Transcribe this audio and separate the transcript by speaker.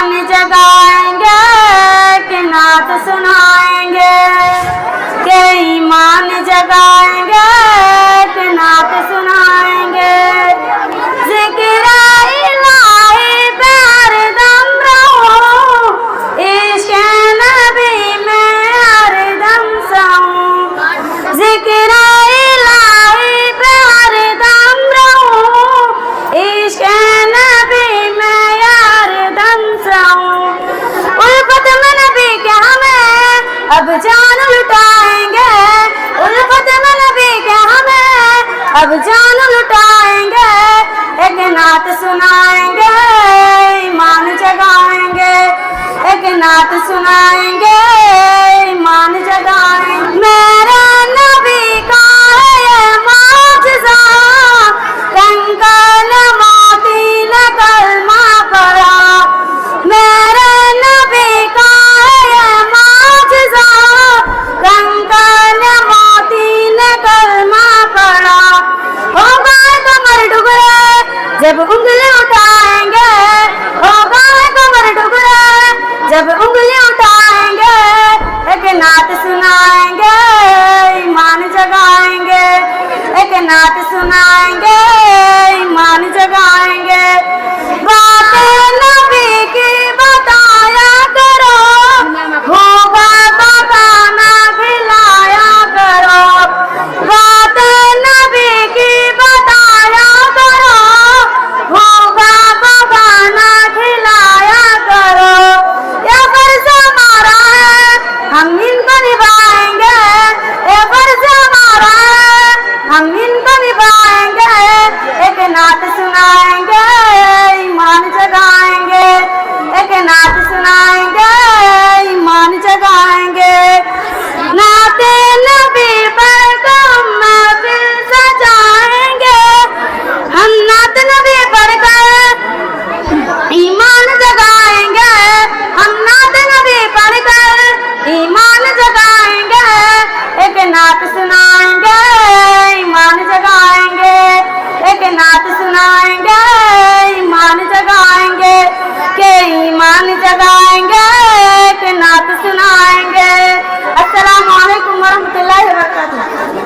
Speaker 1: ईमान जगाएंगे कि नात सुनाएंगे, कि ईमान जगाएंगे कि नात सुनाएंगे। ज़िक्र इलाही पे हरदम रहूं, इश्क़ नबी में हरदम सहूं। ज़िक्र इलाही पे हरदम रहूं, इश्क़ नबी में हरदम सहूं। उल्फत में नबी के हमें अब जान लुटाएंगे, उल्फत में नबी के हमें अब जान लुटाएंगे। एक नात सुनाएंगे, ईमान जगाएंगे, एक नात सुनाएंगे, ईमान जगाएंगे। मेरे नबी का है ये मौजज़ा, कंकर मोती ने कलमा पढ़ा। मेरे नबी का है ये मौजज़ा, कंकर मोती ने कलमा पढ़ा। होगा कमर डुगरे जब उंगली उठाएंगे, होगा कमर डुगरे जब उंगली उठाएंगे। एक नात सुनाएंगे, ईमान जगाएंगे, एक नात सुनाएंगे, ईमान जगाएंगे। बातें नबी की बताया करो, होगा पकाना खिलाया करो। बातें नबी की बताया करो, होगा पकाना खिलाया करो। ये फर्ज हमारा है, हम इनको निभाएंगे, ये फर्ज हमारा है, हम इनको निभाएंगे। एक नात सुनाएंगे, ईमान जगाएंगे, एक नात सुनाएंगे, ईमान जगाएंगे। नाते नबी पर हम महफिल सजाएंगे, हम नात नबी पढ़कर ईमान जगाएंगे, हम नात नबी पढ़कर ईमान जगाएंगे। एक नात सुना